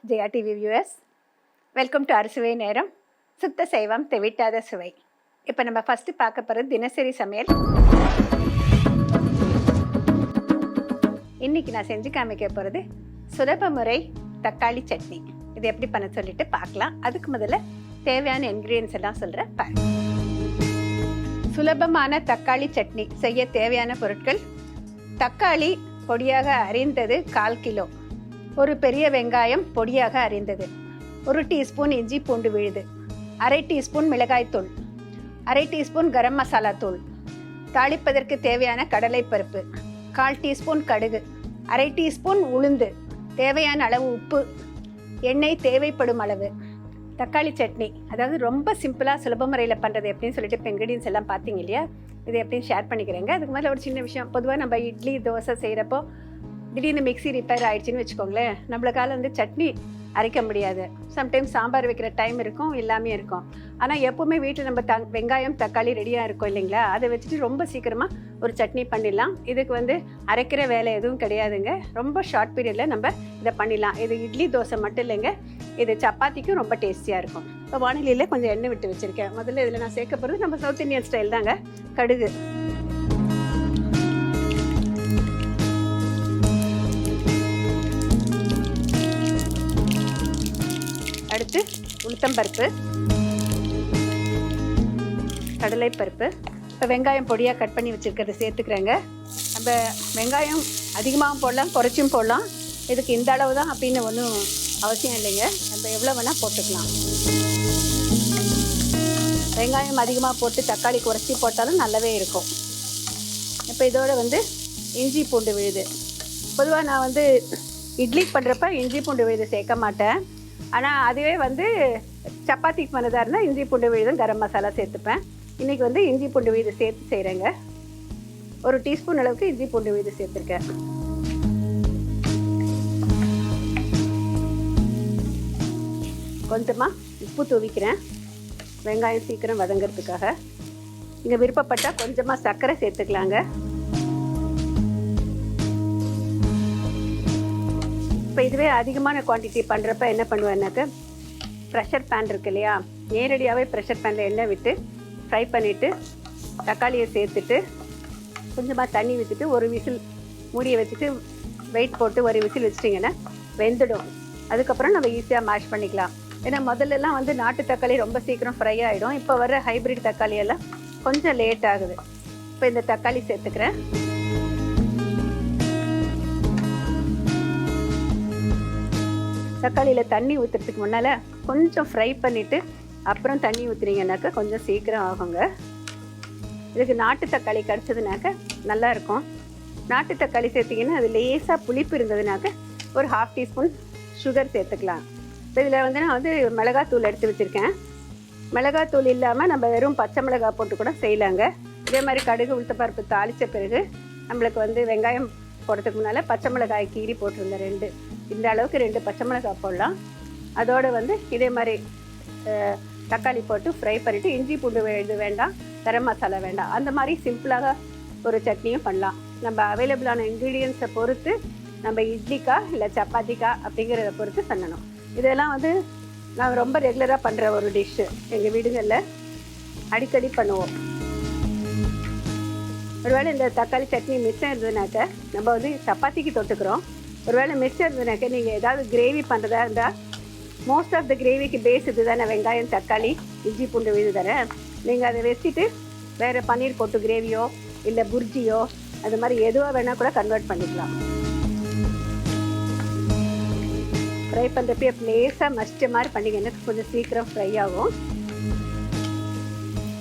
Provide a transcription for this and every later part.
Jaya TV viewers, welcome to அறுசுவை நேரம். சுத்த சைவம் தெவிட்டாத சுவை. இப்போ நம்ம ஃபஸ்ட்டு பார்க்க போகிறது தினசரி சமையல். இன்றைக்கி நான் செஞ்சு காமிக்க போகிறது சுலப முறை தக்காளி சட்னி. இது எப்படி பண்ண சொல்லிட்டு பார்க்கலாம். அதுக்கு முதல்ல தேவையான இன்க்ரீடியன்ஸ் எல்லாம் சொல்கிறேன் பாருங்கள். சுலபமான தக்காளி சட்னி செய்ய தேவையான பொருட்கள்: தக்காளி பொடியாக அரிந்தது 1/4 கிலோ, ஒரு பெரிய வெங்காயம் பொடியாக அரிந்தது, 1 டீஸ்பூன் இஞ்சி பூண்டு விழுது, 1/2 டீஸ்பூன் மிளகாய்த்தூள், 1/2 டீஸ்பூன் கரம் மசாலா தூள், தாளிப்பதற்கு தேவையான கடலைப்பருப்பு, 1/4 டீஸ்பூன் கடுகு, 1/2 டீஸ்பூன் உளுந்து, தேவையான அளவு உப்பு, எண்ணெய் தேவைப்படும் அளவு. தக்காளி சட்னி அதாவது ரொம்ப சிம்பிளாக சுலப முறையில் பண்ணுறது எப்படின்னு சொல்லிட்டு இப்போ இன்க்ரீடியன்ஸ் எல்லாம் பார்த்தீங்க இல்லையா? இது எப்படின்னு ஷேர் பண்ணிக்கிறேங்க. அதுக்கு மேலே ஒரு சின்ன விஷயம். பொதுவாக நம்ம இட்லி தோசை செய்கிறப்போ திடீர்னு மிக்ஸி ரிப்பேர் ஆகிடுச்சின்னு வச்சுக்கோங்களேன், நம்மளுக்கால சட்னி அரைக்க முடியாது. சம்டைம்ஸ் சாம்பார் வைக்கிற டைம் இருக்கும், எல்லாமே இருக்கும். ஆனால் எப்போவுமே வீட்டில் நம்ம வெங்காயம் தக்காளி ரெடியாக இருக்கும் இல்லைங்களா? அதை வச்சுட்டு ரொம்ப சீக்கிரமாக ஒரு சட்னி பண்ணிடலாம். இதுக்கு அரைக்கிற வேலை எதுவும் கிடையாதுங்க. ரொம்ப ஷார்ட் பீரியடில் நம்ம இதை பண்ணிடலாம். இது இட்லி தோசை மட்டும் இல்லைங்க, இது சப்பாத்திக்கும் ரொம்ப டேஸ்டியாக இருக்கும். இப்போ வானிலையில் கொஞ்சம் எண்ணெய் விட்டு வச்சுருக்கேன். முதல்ல இதில் நான் சேர்க்க போகிறது நம்ம சவுத் இந்தியன் ஸ்டைல் தாங்க. கடுகு, அடுத்து உளுத்தம்பருப்பு, கடலைப்பருப்பு. இப்போ வெங்காயம் பொடியாக கட் பண்ணி வச்சுருக்கிறத சேர்த்துக்கிறேங்க. நம்ம வெங்காயம் அதிகமாகவும் போடலாம், குறைச்சும் போடலாம். இதுக்கு இந்த அளவு தான் அப்படின்னு ஒன்றும் அவசியம் இல்லைங்க. நம்ம எவ்வளோ வேணால் போட்டுக்கலாம். வெங்காயம் அதிகமாக போட்டு தக்காளி குறைச்சி போட்டாலும் நல்லாவே இருக்கும். இப்போ இதோட இஞ்சி பூண்டு விழுது. பொதுவாக நான் இட்லி பண்ணுறப்ப இஞ்சி பூண்டு விழுது சேர்க்க மாட்டேன். ஆனால் அதுவே சப்பாத்திக்கு பண்ணதாக இருந்தால் இஞ்சி பூண்டு விழுதும் கரம் மசாலா சேர்த்துப்பேன். இன்றைக்கி இஞ்சி பூண்டு விழுது சேர்த்து செய்கிறேங்க. 1 டீஸ்பூன் அளவுக்கு இஞ்சி பூண்டு விழுது சேர்த்துருக்கேன். கொஞ்சமாக உப்பு தூவிக்கிறேன், வெங்காயம் சீக்கிரம் வதங்கிறதுக்காக. இங்கே விருப்பப்பட்டால் கொஞ்சமாக சர்க்கரை சேர்த்துக்கலாங்க. இப்போ இதுவே அதிகமான குவான்டிட்டி பண்ணுறப்ப என்ன பண்ணுவேன்னாக்க, ப்ரெஷர் பேன் இருக்கு இல்லையா, நேரடியாகவே ப்ரெஷர் பேனில் எண்ணெய் விட்டு ஃப்ரை பண்ணிவிட்டு தக்காளியை சேர்த்துட்டு கொஞ்சமாக தண்ணி விட்டுட்டு ஒரு விசில் மூடியை வச்சுட்டு வெயிட் போட்டு ஒரு விசில் வச்சிட்டிங்கன்னா வெந்துடும். அதுக்கப்புறம் நம்ம ஈஸியாக மேஷ் பண்ணிக்கலாம். ஏன்னா முதல்லலாம் நாட்டு தக்காளி ரொம்ப சீக்கிரம் ஃப்ரை ஆகிடும். இப்போ வர ஹைப்ரிட் தக்காளியெல்லாம் கொஞ்சம் லேட் ஆகுது. இப்போ இந்த தக்காளி சேர்த்துக்கிறேன். தக்காளியில் தண்ணி ஊற்றுறதுக்கு முன்னால் கொஞ்சம் ஃப்ரை பண்ணிவிட்டு அப்புறம் தண்ணி ஊற்றுனீங்கன்னாக்கா கொஞ்சம் சீக்கிரம் ஆகுங்க. இதுக்கு நாட்டு தக்காளி கிடச்சதுனாக்க நல்லாயிருக்கும். நாட்டு தக்காளி சேர்த்திங்கன்னா அது லேசாக புளிப்பு இருந்ததுனாக்க ஒரு 1/2 டீஸ்பூன் சுகர் சேர்த்துக்கலாம். இப்போ இதில் நான் மிளகாத்தூள் எடுத்து வச்சுருக்கேன். மிளகாத்தூள் இல்லாமல் நம்ம வெறும் பச்சை மிளகாய் போட்டு கூட செய்யலாங்க. இதே மாதிரி கடுகு உளுத்தப்பருப்பு தாளித்த பிறகு நம்மளுக்கு வெங்காயம் போடுறதுக்கு முன்னால் பச்சை மிளகாய் கீரி போட்டிருந்தேன் 2. இந்த அளவுக்கு 2 பச்சை மிளகாய் போடலாம். அதோடு இதே மாதிரி தக்காளி போட்டு ஃப்ரை பண்ணிவிட்டு இஞ்சி பூண்டு இது வேண்டாம், கரம் மசாலா வேண்டாம். அந்த மாதிரி சிம்பிளாக ஒரு சட்னியும் பண்ணலாம். நம்ம அவைலபிளான இன்க்ரீடியன்ஸை பொறுத்து நம்ம இட்லிக்கா இல்லை சப்பாத்திக்கா அப்படிங்கிறத பொறுத்து பண்ணணும். இதெல்லாம் நான் ரொம்ப ரெகுலராக பண்ணுற ஒரு டிஷ்ஷு. எங்கள் வீடுகளில் அடிக்கடி பண்ணுவோம். ஒருவேளை இந்த தக்காளி சட்னி மிச்சம் இருந்ததுனாக்க நம்ம சப்பாத்திக்கு தொட்டுக்கிறோம். ஒருவேளை மிச்சம் இருந்ததுனாக்க நீங்கள் ஏதாவது கிரேவி பண்ணுறதா இருந்தால், மோஸ்ட் ஆஃப் த கிரேவிக்கு பேஸ் இது தானே, வெங்காயம் தக்காளி இஞ்சி பூண்டு விழுது தானே. நீங்கள் அதை வச்சுட்டு வேறு பன்னீர் போட்டு கிரேவியோ இல்லை புர்ஜியோ அது மாதிரி எதுவாக வேணால் கூட கன்வெர்ட் பண்ணிக்கலாம். ஃப்ரை பண்ணுறப்பே லேசாக மஸ்ட் மாதிரி பண்ணிங்கன்னா கொஞ்சம் சீக்கிரம் ஃப்ரை ஆகும்.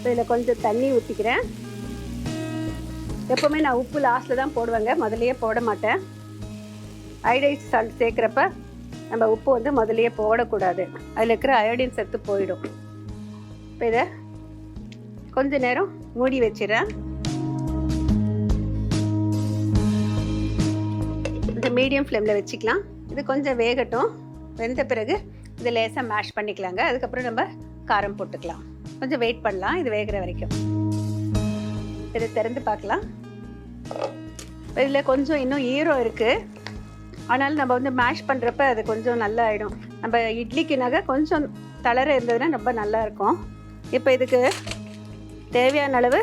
இதில் கொஞ்சம் தண்ணி ஊற்றிக்கிறேன். எப்போவுமே நான் உப்பு லாஸ்ட்டில் தான் போடுவேங்க, முதலையே போட மாட்டேன். அயோடைன் சால்ட் சேர்க்குறப்ப நம்ம உப்பு முதலையே போடக்கூடாது, அதில் இருக்கிற அயோடின் சத்து போயிடும். இப்போ இதை கொஞ்ச நேரம் மூடி வச்சிடறேன். இந்த மீடியம் ஃப்ளேமில் வச்சுக்கலாம். இது கொஞ்சம் வேகட்டும். வெந்த பிறகு இதை லேசாக மேஷ் பண்ணிக்கலாங்க. அதுக்கப்புறம் நம்ம காரம் போட்டுக்கலாம். கொஞ்சம் வெயிட் பண்ணலாம் இது வேகிற வரைக்கும். இதை திறந்து பார்க்கலாம். இதில் கொஞ்சம் இன்னும் ஈரம் இருக்குது. ஆனாலும் நம்ம மேஷ் பண்ணுறப்ப அது கொஞ்சம் நல்லா ஆகிடும். நம்ம இட்லிக்குனாக்க கொஞ்சம் தளர இருந்ததுன்னா ரொம்ப நல்லாயிருக்கும். இப்போ இதுக்கு தேவையான அளவு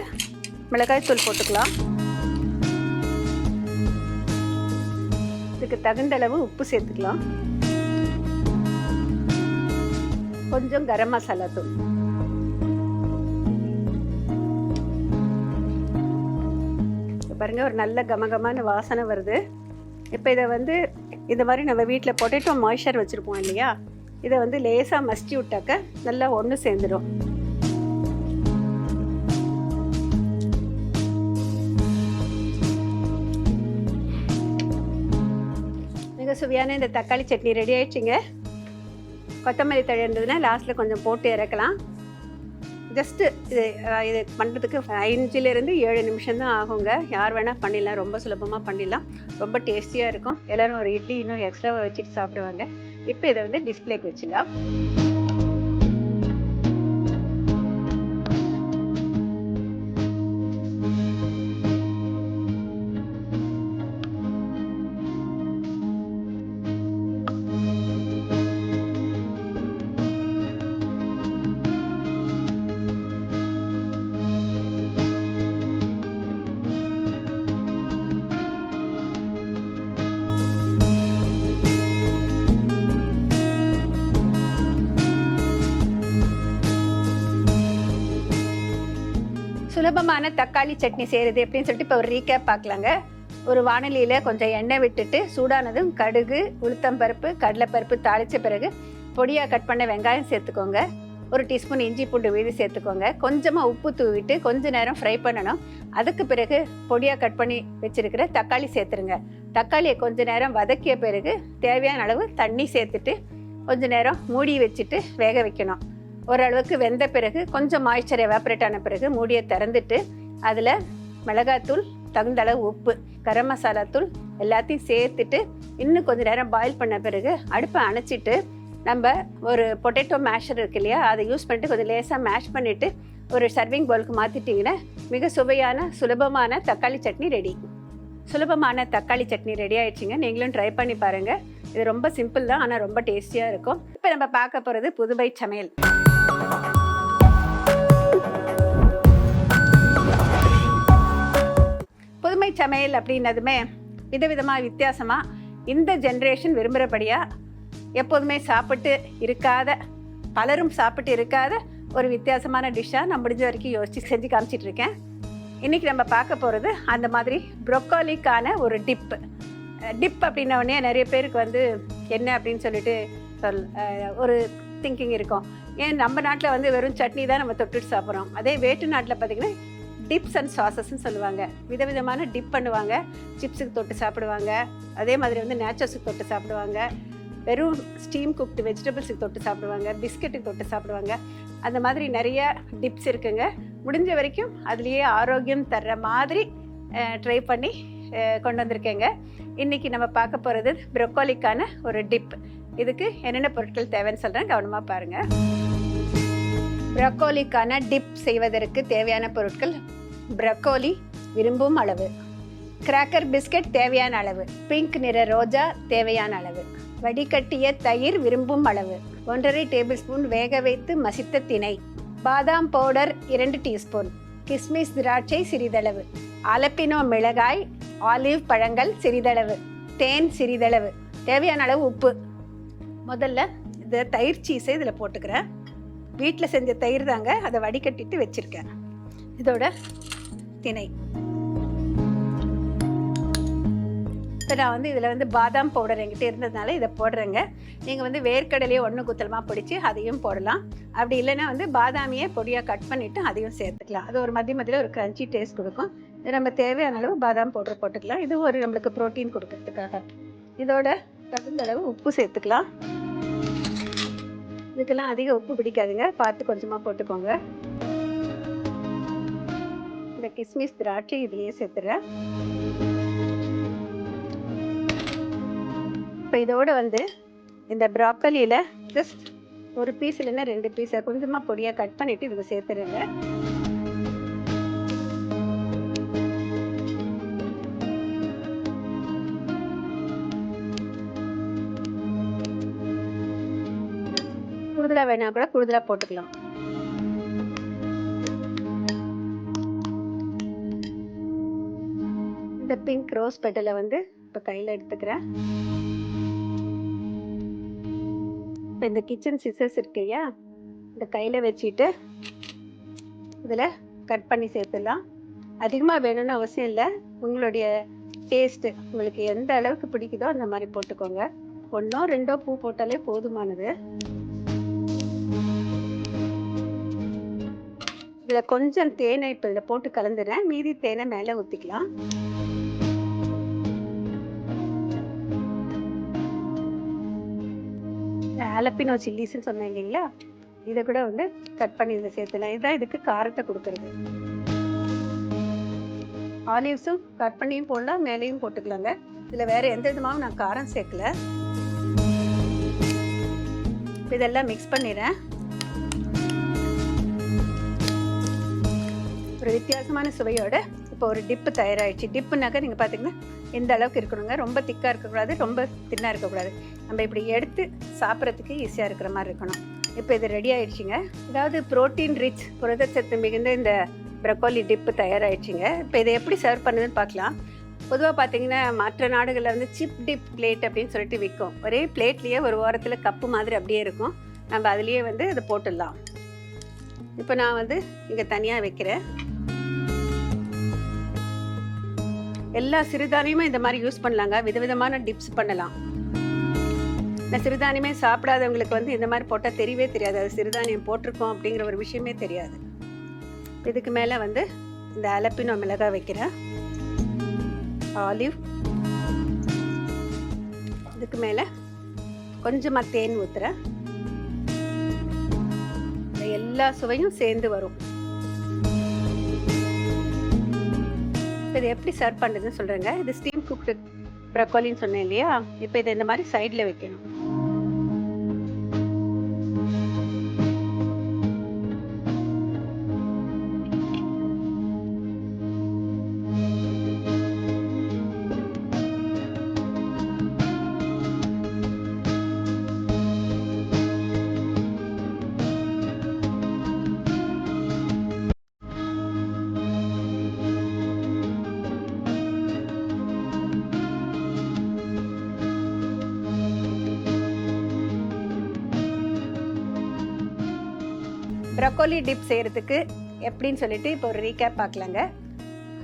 மிளகாய்த்தூள் போட்டுக்கலாம். இதுக்கு தகுந்த அளவு உப்பு சேர்த்துக்கலாம். கொஞ்சம் கரம் மசாலா தூள். பாருங்க, ஒரு நல்ல கமகமான வாசனை வருது. இப்போ இதை வந்து இந்த மாதிரி நம்ம வீட்டில் பொட்டேட்டோ மாய்ஸ்சர் வச்சுருப்போம் இல்லையா, இதை வந்து லேசாக மசிச்சு விட்டாக்க நல்லா ஒன்று சேர்ந்துடும். மிக சுவையான இந்த தக்காளி சட்னி ரெடி ஆயிடுச்சுங்க. கொத்தமல்லி தழை இருந்ததுன்னா லாஸ்ட்டில் கொஞ்சம் போட்டு இறக்கலாம். ஜஸ்ட்டு இது பண்ணுறதுக்கு 5-7 நிமிஷம் தான் ஆகுங்க. யார் வேணால் பண்ணிடலாம், ரொம்ப சுலபமாக பண்ணிடலாம், ரொம்ப டேஸ்டியாக இருக்கும். எல்லோரும் ஒரு இட்லி இன்னும் எக்ஸ்ட்ராவாக வச்சுட்டு சாப்பிடுவாங்க. இப்போ இதை வந்து டிஸ்பிளேக்கு வச்சுக்கலாம். சுலபமான தக்காளி சட்னி செய்கிறது எப்படின்னு சொல்லிட்டு இப்போ ஒரு ரீகேப் பார்க்கலாங்க. ஒரு வானலியில் கொஞ்சம் எண்ணெய் விட்டுட்டு சூடானதும் கடுகு, உளுத்தம்பருப்பு, கடலைப்பருப்பு தாளித்த பிறகு பொடியாக கட் பண்ண வெங்காயம் சேர்த்துக்கோங்க. 1 டீஸ்பூன் இஞ்சி பூண்டு விழுது சேர்த்துக்கோங்க. கொஞ்சமாக உப்பு தூவிட்டு கொஞ்ச நேரம் ஃப்ரை பண்ணணும். அதுக்கு பிறகு பொடியாக கட் பண்ணி வச்சுருக்கிற தக்காளி சேர்த்துருங்க. தக்காளியை கொஞ்ச நேரம் வதக்கிய பிறகு தேவையான அளவு தண்ணி சேர்த்துட்டு கொஞ்ச நேரம் மூடி வச்சுட்டு வேக வைக்கணும். ஓரளவுக்கு வெந்த பிறகு கொஞ்சம் மாய்ஸ்சர் எவாப்ரேட் ஆன பிறகு மூடியை திறந்துட்டு அதில் மிளகாத்தூள், தகுந்த அளவு உப்பு, கரம் மசாலா தூள் எல்லாத்தையும் சேர்த்துட்டு இன்னும் கொஞ்சம் நேரம் பாயில் பண்ண பிறகு அடுப்பை அணைச்சிட்டு நம்ம ஒரு பொட்டேட்டோ மேஷர் இருக்கு இல்லையா, அதை யூஸ் பண்ணிட்டு கொஞ்சம் லேசாக மேஷ் பண்ணிவிட்டு ஒரு சர்விங் பவுலுக்கு மாற்றிட்டிங்கன்னா மிக சுவையான சுலபமான தக்காளி சட்னி ரெடி. சுலபமான தக்காளி சட்னி ரெடி ஆயிடுச்சுங்க. நீங்களும் ட்ரை பண்ணி பாருங்கள். இது ரொம்ப சிம்பிள் தான், ஆனால் ரொம்ப டேஸ்டியாக இருக்கும். இப்போ நம்ம பார்க்க போகிறது புதுமை சமையல். புதுமை சமையல் அப்படின்னதுமே விதவிதமாக வித்தியாசமாக இந்த ஜென்ரேஷன் விரும்புகிறபடியாக எப்போதுமே சாப்பிட்டு இருக்காத, பலரும் சாப்பிட்டு இருக்காத ஒரு வித்தியாசமான டிஷ்ஷாக நான் முடிஞ்ச வரைக்கும் யோசித்து செஞ்சு காமிச்சிட்ருக்கேன். இன்றைக்கி நம்ம பார்க்க போகிறது அந்த மாதிரி ப்ரொக்கோலிக்கான ஒரு டிப் அப்படின்னோடனே நிறைய பேருக்கு வந்து என்ன அப்படின்னு சொல்லிட்டு ஒரு திங்கிங் இருக்கும். ஏன் நம்ம நாட்டில் வந்து வெறும் சட்னி தான் நம்ம தொட்டுட்டு சாப்பிட்றோம். அதே வேட்டு நாட்டில் பார்த்திங்கன்னா டிப்ஸ் அண்ட் சாசஸ்ன்னு சொல்லுவாங்க. விதவிதமான டிப் பண்ணுவாங்க. சிப்ஸுக்கு தொட்டு சாப்பிடுவாங்க, அதே மாதிரி வந்து நேச்சர்ஸுக்கு தொட்டு சாப்பிடுவாங்க, வெறும் ஸ்டீம் குக்டு வெஜிடபிள்ஸுக்கு தொட்டு சாப்பிடுவாங்க, பிஸ்கெட்டுக்கு தொட்டு சாப்பிடுவாங்க. அந்த மாதிரி நிறைய டிப்ஸ் இருக்குங்க. முடிஞ்ச வரைக்கும் அதுலேயே ஆரோக்கியம் தர்ற மாதிரி ட்ரை பண்ணி கொண்டு வந்திருக்கேங்க. இன்றைக்கி நம்ம பார்க்க போகிறது ப்ரொக்கோலிக்கான ஒரு டிப். இதுக்கு என்னென்ன பொருட்கள் தேவைன்னு சொல்கிறேன், கவனமாக பாருங்கள். ப்ரொக்கோலிக்கான டிப் செய்வதற்கு தேவையான பொருட்கள்: ப்ரொக்கோலி விரும்பும் அளவு, கிராக்கர் பிஸ்கட் தேவையான அளவு, பிங்க் நிற ரோஜா தேவையான அளவு, வடிகட்டிய தயிர் விரும்பும் அளவு, 1½ டேபிள் ஸ்பூன் வேக வைத்து மசித்த திணை, பாதாம் பவுடர் 2 டீஸ்பூன், கிஸ்மிஸ் திராட்சை சிறிதளவு, அலப்பினோ மிளகாய், ஆலிவ் பழங்கள் சிறிதளவு, தேன் சிறிதளவு, தேவையான அளவு உப்பு. முதல்ல இந்த தயிர் சீஸை இதில் போட்டுக்கிறேன். வீட்டில் செஞ்ச தயிர் தாங்க, அதை வடிகட்டிட்டு வச்சுருக்கேன். இதோட திணை. இப்போ நான் வந்து இதில் வந்து பாதாம் பவுடர் என்கிட்ட இருந்ததுனால இதை போடுறேங்க. நீங்கள் வந்து வேர்க்கடலையே ஒன்று குத்தலமாக பிடிச்சி அதையும் போடலாம். அப்படி இல்லைன்னா வந்து பாதாமியை பொடியாக கட் பண்ணிவிட்டு அதையும் சேர்த்துக்கலாம். அது ஒரு மத்தியில் ஒரு க்ரன்ச்சி டேஸ்ட் கொடுக்கும். இது நம்ம தேவையான அளவு பாதாம் பவுடர் போட்டுக்கலாம். இது ஒரு நம்மளுக்கு ப்ரோட்டீன் கொடுக்கறதுக்காக. இதோட தகுந்த அளவு உப்பு சேர்த்துக்கலாம். இதுக்கெல்லாம் அதிக உப்பு பிடிக்காதுங்க, பார்த்து கொஞ்சமாக போட்டுக்கோங்க. இந்த கிஸ்மிஸ் திராட்சை இதுலேயே சேர்த்துறேன். இப்போ இதோடு வந்து இந்த ப்ராக்கலியில் ஜஸ்ட் ஒரு பீஸ் இல்லைன்னா 2 பீஸை கொஞ்சமாக பொடியாக கட் பண்ணிவிட்டு இதுக்கு சேர்த்துருங்க. கூடுதலாக வேணா கூட கூடுதலாக போட்டுக்கலாம். இந்த பிங்க் ரோஸ் பெட்டலை வந்து இப்போ கையில் எடுத்துக்கிறேன். இப்போ இந்த கிச்சன் சிசர்ஸ் இருக்கு இல்லையா, இந்த கையில் வச்சுட்டு இதில் கட் பண்ணி சேர்த்துடலாம். அதிகமாக வேணும்னு அவசியம் இல்லை. உங்களுடைய டேஸ்ட்டு உங்களுக்கு எந்த அளவுக்கு பிடிக்குதோ அந்த மாதிரி போட்டுக்கோங்க. 1 or 2 பூ போட்டாலே போதுமானது. இதில் கொஞ்சம் தேனை இப்போ இதில் போட்டு கலந்துடுறேன். மீதி தேனை மேலே ஊற்றிக்கலாம். ஆலப்பினோ சில்லிஸ்ன்னு சொன்னேன் இல்லைங்களா, இதை கூட வந்து கட் பண்ணி இதில் சேர்த்துலாம். இதுதான் இதுக்கு காரத்தை கொடுக்கறது. ஆலிவ்ஸும் கட் பண்ணியும் போடலாம், மேலேயும் போட்டுக்கலாங்க. இதில் வேறு எந்த விதமாகவும் நான் காரம் சேர்க்கல. இதெல்லாம் மிக்ஸ் பண்ணிடுறேன். ஒரு வித்தியாசமான சுவையோட இப்போ ஒரு டிப்பு தயாராகிடுச்சு. டிப்புனாக்கா நீங்கள் பார்த்தீங்கன்னா எந்த அளவுக்கு இருக்கணுங்க, ரொம்ப திக்காக இருக்கக்கூடாது, ரொம்ப தின்னாக இருக்கக்கூடாது. நம்ம இப்படி எடுத்து சாப்பிட்றதுக்கு ஈஸியாக இருக்கிற மாதிரி இருக்கணும். இப்போ இது ரெடி ஆகிடுச்சிங்க. அதாவது ப்ரோட்டீன் ரிச், புரதச்சத்து மிகுந்த இந்த ப்ரொக்கோலி டிப்பு தயாராகிடுச்சிங்க. இப்போ இதை எப்படி சர்வ் பண்ணுதுன்னு பார்க்கலாம். பொதுவாக பார்த்தீங்கன்னா மற்ற நாடுகளில் வந்து சிப் டிப் பிளேட் அப்படின்னு சொல்லிட்டு விற்கும். ஒரே பிளேட்லேயே ஒரு ஓரத்தில் கப்பு மாதிரி அப்படியே இருக்கும். நம்ம அதுலேயே வந்து இதை போட்டுடலாம். இப்போ நான் வந்து இங்கே தனியாக வைக்கிறேன். எல்லா சிறுதானியமும் இந்த மாதிரி யூஸ் பண்ணலாங்க. விதவிதமான டிப்ஸ் பண்ணலாம். இந்த சிறுதானியமே சாப்பிடாதவங்களுக்கு வந்து இந்த மாதிரி போட்டால் தெரியவே தெரியாது, அது சிறுதானியம் போட்டிருக்கோம் அப்படிங்கிற ஒரு விஷயமே தெரியாது. இதுக்கு மேலே வந்து இந்த ஆலப்பினோ மிளகாய் வைக்கிறேன், ஆலிவ், இதுக்கு மேலே கொஞ்சமாக தேன் ஊற்றுறேன். எல்லா சுவையும் சேர்ந்து வரும். இது எப்படி சர்வ் பண்ணுறதுன்னு சொல்கிறேங்க. இது ஸ்டீம் குக்டு ப்ரொக்கோலின்னு சொன்னேன் இல்லையா, இப்போ இதை இந்த மாதிரி சைடில் வைக்கணும். ப்ரொக்கோலி டிப் செய்கிறதுக்கு எப்படின்னு சொல்லிட்டு இப்போ ஒரு ரீகேப் பார்க்கலாங்க.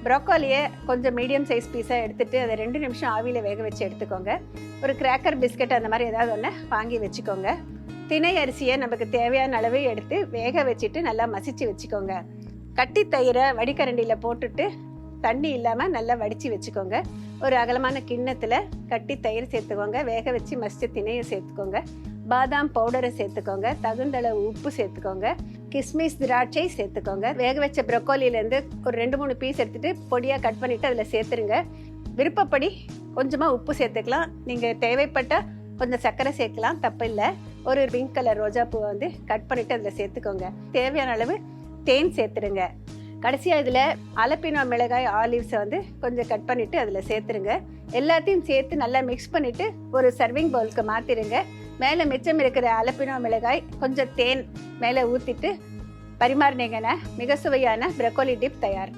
ப்ரொக்கோலியை கொஞ்சம் மீடியம் சைஸ் பீஸாக எடுத்துகிட்டு அதை 2 நிமிஷம் ஆவியில் வேக வச்சு எடுத்துக்கோங்க. ஒரு கிராக்கர் பிஸ்கட் அந்த மாதிரி ஏதாவது ஒன்று வாங்கி வச்சுக்கோங்க. திணை அரிசியை நமக்கு தேவையான அளவு எடுத்து வேக வச்சுட்டு நல்லா மசிச்சு வச்சுக்கோங்க. கட்டி தயிரை வடிகரண்டியில் போட்டுட்டு தண்ணி இல்லாமல் நல்லா வடித்து வச்சுக்கோங்க. ஒரு அகலமான கிண்ணத்தில் கட்டி தயிர் சேர்த்துக்கோங்க. வேக வச்சு மசிச்ச திணையை சேர்த்துக்கோங்க. பாதாம் பவுடரை சேர்த்துக்கோங்க. தகுந்தளவு உப்பு சேர்த்துக்கோங்க. கிஸ்மிஸ் திராட்சை சேர்த்துக்கோங்க. வேக வச்ச ப்ரொக்கோலியிலேருந்து ஒரு 2-3 பீஸ் எடுத்துகிட்டு பொடியாக கட் பண்ணிவிட்டு அதில் சேர்த்துருங்க. விருப்பப்படி கொஞ்சமாக உப்பு சேர்த்துக்கலாம். நீங்கள் தேவைப்பட்டால் கொஞ்சம் சர்க்கரை சேர்க்கலாம், தப்பு இல்லை. ஒரு பிங்க் கலர் ரோஜா பூவை வந்து கட் பண்ணிவிட்டு அதில் சேர்த்துக்கோங்க. தேவையான அளவு தேன் சேர்த்துருங்க. கடைசியாக இதில் ஆலப்பினோ மிளகாய், ஆலிவ்ஸை வந்து கொஞ்சம் கட் பண்ணிவிட்டு அதில் சேர்த்துருங்க. எல்லாத்தையும் சேர்த்து நல்லா மிக்ஸ் பண்ணிவிட்டு ஒரு சர்விங் பவுலுக்கு மாற்றிடுங்க. மேலே மிச்சம் இருக்கிற ஆலப்பினோ மிளகாய், கொஞ்சம் தேன் மேலே ஊற்றிட்டு பரிமாறினீங்கன்னா மிக சுவையான ப்ரொக்கோலி டிப் தயார்.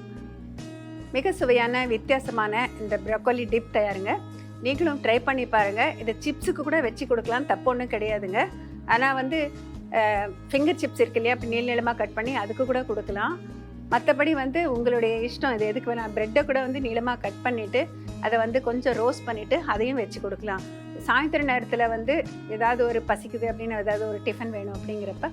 மிக சுவையான வித்தியாசமான இந்த ப்ரொக்கோலி டிப் தயாருங்க. நீங்களும் ட்ரை பண்ணி பாருங்கள். இதை சிப்ஸுக்கு கூட வச்சு கொடுக்கலாம், தப்பு ஒன்றும் கிடையாதுங்க. ஆனால் வந்து ஃபிங்கர் சிப்ஸ் இருக்கு இல்லையா, அப்படி நீளமாக கட் பண்ணி அதுக்கு கூட கொடுக்கலாம். மற்றபடி வந்து உங்களுடைய இஷ்டம், இது எதுக்கு வேணால். ப்ரெட்டை கூட வந்து நீளமாக கட் பண்ணிவிட்டு அதை வந்து கொஞ்சம் ரோஸ்ட் பண்ணிவிட்டு அதையும் வச்சு கொடுக்கலாம். சாயந்தர நேரத்தில் வந்து ஏதாவது ஒரு பசிக்குது அப்படின்னு ஏதாவது ஒரு டிஃபன் வேணும் அப்படிங்கிறப்ப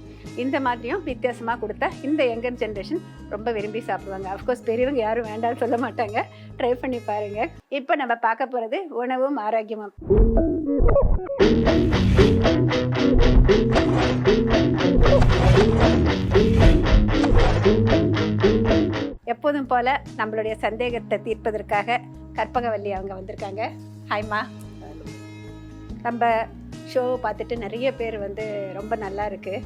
இந்த மாதிரியும் வித்தியாசமாக கொடுத்தா இந்த யங்கர் ஜென்ரேஷன் ரொம்ப விரும்பி சாப்பிடுவாங்க. அஃப்கோர்ஸ் பெரியவங்க யாரும் வேண்டாம்னு சொல்ல மாட்டாங்க. ட்ரை பண்ணி பாருங்கள். இப்போ நம்ம பார்க்க போகிறது உணவும் ஆரோக்கியமும். எப்போதும் போல் நம்மளுடைய சந்தேகத்தை தீர்ப்பதற்காக கற்பகவல்லி அவங்க வந்திருக்காங்க. ஹாய்மா. நம்ம ஷோவை பார்த்துட்டு நிறைய பேர் வந்து ரொம்ப நல்லா இருக்குது,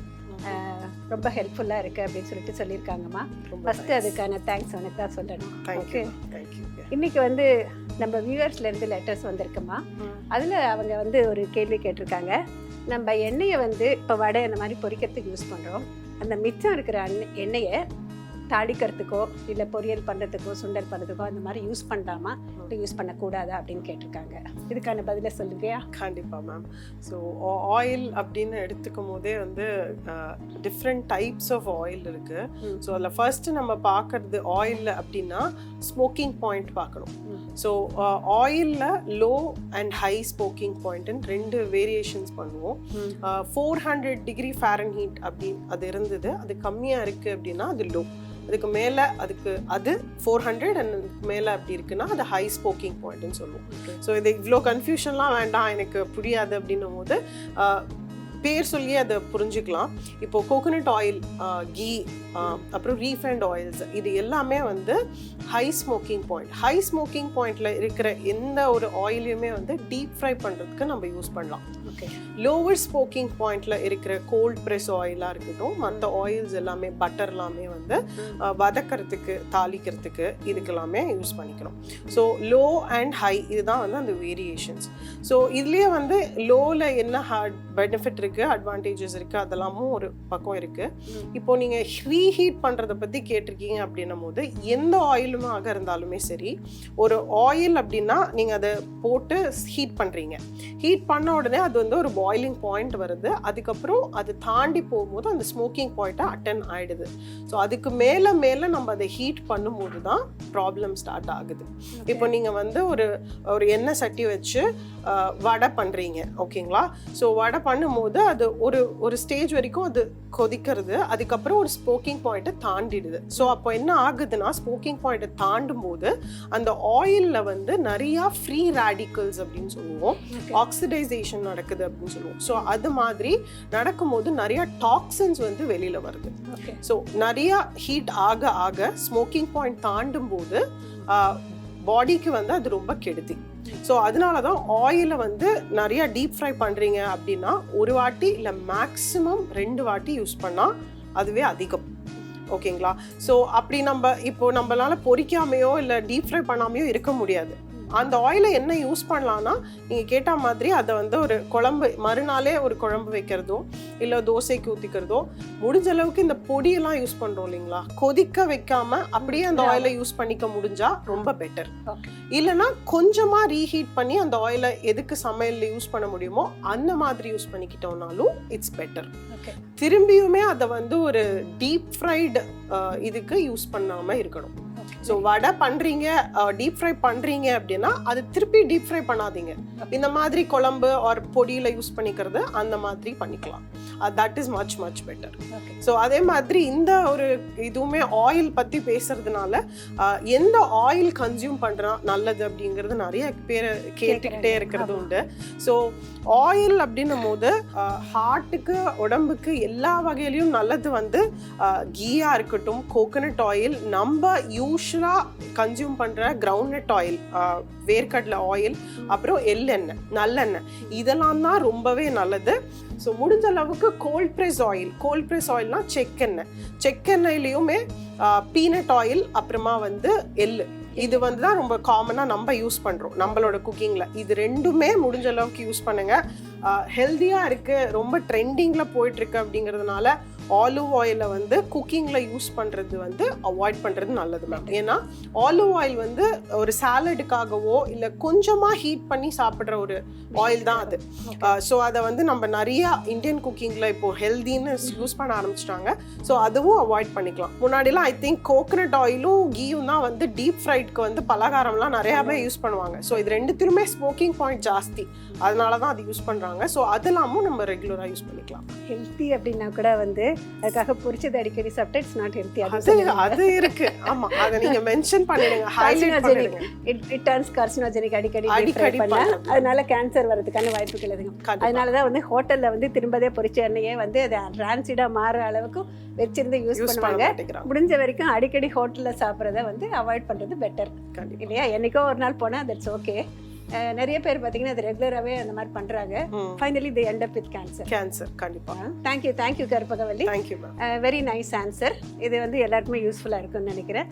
ரொம்ப ஹெல்ப்ஃபுல்லாக இருக்குது அப்படின்னு சொல்லிட்டு சொல்லியிருக்காங்கம்மா. ஃபஸ்ட்டு அதுக்கான தேங்க்ஸ் உனக்கு தான் சொல்லணும். ஓகே, இன்றைக்கி வந்து நம்ம வியூவர்ஸ்லேருந்து லெட்டர்ஸ் வந்திருக்குமா. அதில் அவங்க வந்து ஒரு கேள்வி கேட்டிருக்காங்க. நம்ம எண்ணெயை வந்து இப்போ வடை அந்த மாதிரி பொரிக்கிறதுக்கு யூஸ் பண்ணுறோம். அந்த மிச்சம் இருக்கிற எண்ணெயை தாளிக்கிறதுக்கோ இல்லை பொரியல் பண்ணுறதுக்கோ சுண்டல் பண்ணுறதுக்கோ அந்த மாதிரி யூஸ் பண்ணலாமா இல்லை யூஸ் பண்ணக்கூடாதா அப்படின்னு கேட்டிருக்காங்க. இதுக்கான பதிலை சொல்லுங்கயா. கண்டிப்பாக மேம். ஸோ ஆயில் அப்படின்னு எடுத்துக்கும் போதே வந்து டிஃப்ரெண்ட் டைப்ஸ் ஆஃப் ஆயில் இருக்குது. ஸோ அதில் ஃபர்ஸ்ட்டு நம்ம பார்க்குறது ஆயிலில் அப்படின்னா ஸ்மோக்கிங் பாயிண்ட் பார்க்கணும். ஸோ ஆயிலில் லோ அண்ட் ஹை ஸ்மோக்கிங் பாயிண்ட்டுன்னு 2 வேரியேஷன்ஸ் பண்ணுவோம். 400 டிகிரி ஃபாரன்ஹீட் அப்படி அது இருந்தது, அது கம்மியாக இருக்குது அப்படின்னா அது லோ. அதுக்கு மேலே அது 400 அண்ட் மேலே அப்படி இருக்குன்னா அது ஹை ஸ்மோக்கிங் பாயிண்ட்னு சொல்லுவோம். ஸோ இது இவ்வளோ கன்ஃபியூஷன்லாம் வேண்டாம், எனக்கு புரியாது அப்படின்னும் போது பேர் சொல்லி அதை புரிஞ்சுக்கலாம். இப்போது கோகோனட் ஆயில், கீ, அப்புறம் ரீஃபைண்ட் ஆயில்ஸ், இது எல்லாமே வந்து high smoking point. High smoking பாயிண்டில் இருக்கிற எந்த ஒரு ஆயிலையுமே வந்து டீப் ஃப்ரை பண்ணுறதுக்கு நம்ம யூஸ் பண்ணலாம். லோவர் ஸ்மோக்கிங் பாயிண்டில் இருக்கிற கோல்ட் ப்ரெஸ் ஆயிலாக இருக்கட்டும், மற்ற ஆயில்ஸ் எல்லாமே பட்டர் எல்லாமே வந்து வதக்கிறதுக்கு தாளிக்கிறதுக்கு இதுக்கெல்லாமே யூஸ் பண்ணிக்கணும். ஸோ லோ அண்ட் ஹை இதுதான் வந்து அந்த வேரியேஷன்ஸ். ஸோ இதுலேயே வந்து லோவில் என்ன பெனிஃபிட் இருக்குது, அட்வான்டேஜஸ் இருக்குது, அதெல்லாமும் ஒரு பக்கம் இருக்குது. இப்போ நீங்கள் ரீஹீட் பண்ணுறதை பற்றி கேட்டிருக்கீங்க அப்படின்னும் போது எந்த ஆயிலுமே ஆக இருந்தாலுமே சரி, ஒரு ஆயில் அப்படின்னா நீங்கள் அதை போட்டு ஹீட் பண்ணுறீங்க. ஹீட் பண்ண உடனே அது வந்து ஒரு பாயிலிங் பாயிண்ட் வருது. அதுக்கப்புறம் அது தாண்டி போகும்போது அந்த ஸ்மோக்கிங் பாயிண்ட்டை அட்டன் ஆகிடுது. ஸோ அதுக்கு மேலே நம்ம அதை ஹீட் பண்ணும்போது தான் ப்ராப்ளம் ஸ்டார்ட் ஆகுது. இப்போ நீங்கள் வந்து ஒரு எண்ணெய் சட்டி வச்சு வடை பண்ணுறீங்க, ஓகேங்களா? ஸோ வடை பண்ணும்போது அது ஒரு ஸ்டேஜ் வரைக்கும் அது கொதிக்கிறது, அதுக்கப்புறம் ஒரு ஸ்மோக்கிங் பாயிண்ட்டை தாண்டிடுது. ஸோ அப்போ என்ன ஆகுதுன்னா, ஸ்மோக்கிங் பாயிண்ட்டை தாண்டும் போது அந்த ஆயிலில் வந்து நிறையா ஃப்ரீ ரேடிக்கல்ஸ் அப்படின்னு சொல்லுவோம், ஆக்சிடைசேஷன் நடக்குது அப்படின்னு சொல்லுவோம். ஸோ அது மாதிரி நடக்கும்போது நிறையா டாக்ஸின்ஸ் வந்து வெளியில் வருது. ஸோ நிறையா ஹீட் ஆக ஆக ஸ்மோக்கிங் பாயிண்ட் தாண்டும் போது பாடிக்கு வந்து அது ரொம்ப கெடுதி. ஸோ அதனால தான் ஆயிலை வந்து நிறையா டீப் ஃப்ரை பண்ணுறீங்க அப்படின்னா ஒரு வாட்டி இல்லை மேக்ஸிமம் 2 வாட்டி யூஸ் பண்ணால் அதுவே அதிகம், ஓகேங்களா? ஸோ அப்படி நம்மளால பொரிக்காமையோ இல்லை டீப் ஃப்ரை பண்ணாமையோ இருக்க முடியாது. அந்த ஆயிலை என்ன யூஸ் பண்ணலான்னா, நீங்கள் கேட்ட மாதிரி அதை வந்து ஒரு குழம்பு மறுநாளே ஒரு குழம்பு வைக்கிறதோ இல்லை தோசைக்கு ஊற்றிக்கிறதோ, முடிஞ்ச அளவுக்கு இந்த பொடியெல்லாம் யூஸ் பண்ணுறோம் இல்லைங்களா, கொதிக்க வைக்காமல் அப்படியே அந்த ஆயிலை யூஸ் பண்ணிக்க முடிஞ்சால் ரொம்ப பெட்டர். இல்லைனா கொஞ்சமாக ரீஹீட் பண்ணி அந்த ஆயிலை எதுக்கு சமையலில் யூஸ் பண்ண முடியுமோ அந்த மாதிரி யூஸ் பண்ணிக்கிட்டோம்னாலும் இட்ஸ் பெட்டர். திரும்பியுமே அதை வந்து ஒரு டீப் ஃப்ரைடு இதுக்கு யூஸ் பண்ணாமல் இருக்கணும். ஸோ வடை பண்ணுறீங்க, டீப் ஃப்ரை பண்ணுறீங்க அப்படின்னா அது திருப்பி டீப் ஃப்ரை பண்ணாதீங்க. இந்த மாதிரி குழம்பு ஒரு பொடியில் யூஸ் பண்ணிக்கிறது அந்த மாதிரி பண்ணிக்கலாம். That is much much better. So அதே மாதிரி இந்த ஒரு இதுவுமே ஆயில் பற்றி பேசுறதுனால எந்த ஆயில் கன்சியூம் பண்ணுறா நல்லது அப்படிங்கிறது நிறைய பேர் கேட்டுக்கிட்டே இருக்கிறது உண்டு. ஸோ ஆயில் அப்படின்னும் போது ஹார்ட்டுக்கு உடம்புக்கு எல்லா வகையிலையும் நல்லது வந்து கீயாக இருக்கட்டும், கோகோனட் ஆயில், நம்ம யூஸ்வலாக கன்சியூம் பண்ணுற கிரவுண்ட்நட் ஆயில், வேர்க்கடலை ஆயில், அப்புறம் எள்ளெண்ணெய், நல்லெண்ணெய், இதெல்லாம் தான் ரொம்பவே நல்லது. ஸோ முடிஞ்ச அளவுக்கு கோல்ட் ப்ரெஸ் ஆயில்னா செக்கெண்ணெய்லையுமே பீனட் ஆயில், அப்புறமா வந்து எள்ளு, இது வந்து தான் ரொம்ப காமனாக நம்ம யூஸ் பண்ணுறோம் நம்மளோட குக்கிங்கில். இது ரெண்டுமே முடிஞ்ச அளவுக்கு யூஸ் பண்ணுங்கள். ஹெல்த்தியாக இருக்குது, ரொம்ப ட்ரெண்டிங்கில் போயிட்டுருக்கு அப்படிங்கிறதுனால ஆலிவ் ஆயிலை வந்து குக்கிங்கில் யூஸ் பண்ணுறது வந்து அவாய்ட் பண்ணுறது நல்லது மேம். ஏன்னா ஆலிவ் ஆயில் வந்து ஒரு சாலடுக்காகவோ இல்லை கொஞ்சமாக ஹீட் பண்ணி சாப்பிட்ற ஒரு ஆயில் தான் அது. ஸோ அதை வந்து நம்ம நிறையா இந்தியன் குக்கிங்கில் இப்போது ஹெல்தின்னு யூஸ் பண்ண ஆரம்பிச்சிட்டாங்க. ஸோ அதுவும் அவாய்ட் பண்ணிக்கலாம். முன்னாடிலாம் ஐ திங்க் கோகோனட் ஆயிலும் கீயும் தான் வந்து டீப் ஃப்ரைட்க்கு வந்து பலகாரம்லாம் நிறையாவே யூஸ் பண்ணுவாங்க. ஸோ இது ரெண்டுத்திலுமே ஸ்மோக்கிங் பாயிண்ட் ஜாஸ்தி, அதனால தான் அது யூஸ் பண்ணுறாங்க. ஸோ அதெல்லாமும் நம்ம ரெகுலராக யூஸ் பண்ணிக்கலாம். ஹெல்த்தி அப்படின்னா கூட வந்து அதுக்காக பொரிச்சது அடிக்கடி சாப்பிட்டா இட்ஸ் நாட் ஹெல்த்தி. அது இருக்கு. ஆமா, அதை நீங்க மென்ஷன் பண்ணிடுங்க, ஹைலைட் பண்ணிடுங்க. இட் டர்ன்ஸ் கார்சினோஜெனிக் அடிக்கடி பண்ணா அதனால கேன்சர் வரதுக்கான வாய்ப்புகள் அதிகம். அதனால தான் வந்து ஹோட்டல்ல வந்து திரும்பதே பொரிச்ச எண்ணெயே வந்து அது ரான்சிடா மாற அளவுக்கு வச்சிருந்து யூஸ் பண்ணுவாங்க. முடிஞ்ச வரைக்கும் அடிக்கடி ஹோட்டல்ல சாப்பிட்றத வந்து அவாய்ட் பண்றது பெட்டர் இல்லையா? என்னைக்கோ ஒரு நாள் போனா தட்ஸ் ஓகே. நிறைய பேர் பார்த்தீங்கன்னா அது ரெகுலராகவே அந்த மாதிரி பண்ணுறாங்க. Finally they end up with cancer. கண்டிப்பாக. Thank you Karpagavalli. Thank you very nice answer. இது வந்து எல்லாருக்குமே யூஸ்ஃபுல்லாக இருக்குன்னு நினைக்கிறேன்.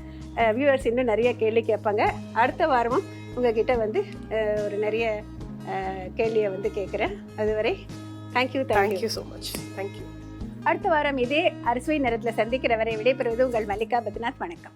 வியூவர்ஸ் இன்னும் நிறைய கேள்வி கேட்பாங்க. அடுத்த வாரமும் உங்ககிட்ட வந்து ஒரு நிறைய கேள்வியை வந்து கேட்குறேன். அதுவரை thank you. Thank you so much. Thank you. அடுத்த வாரம் இதே அறுசுவை நேரத்தில் சந்திக்கிற வரை விடைபெறுவது உங்கள் மல்லிகா பத்நாத். வணக்கம்.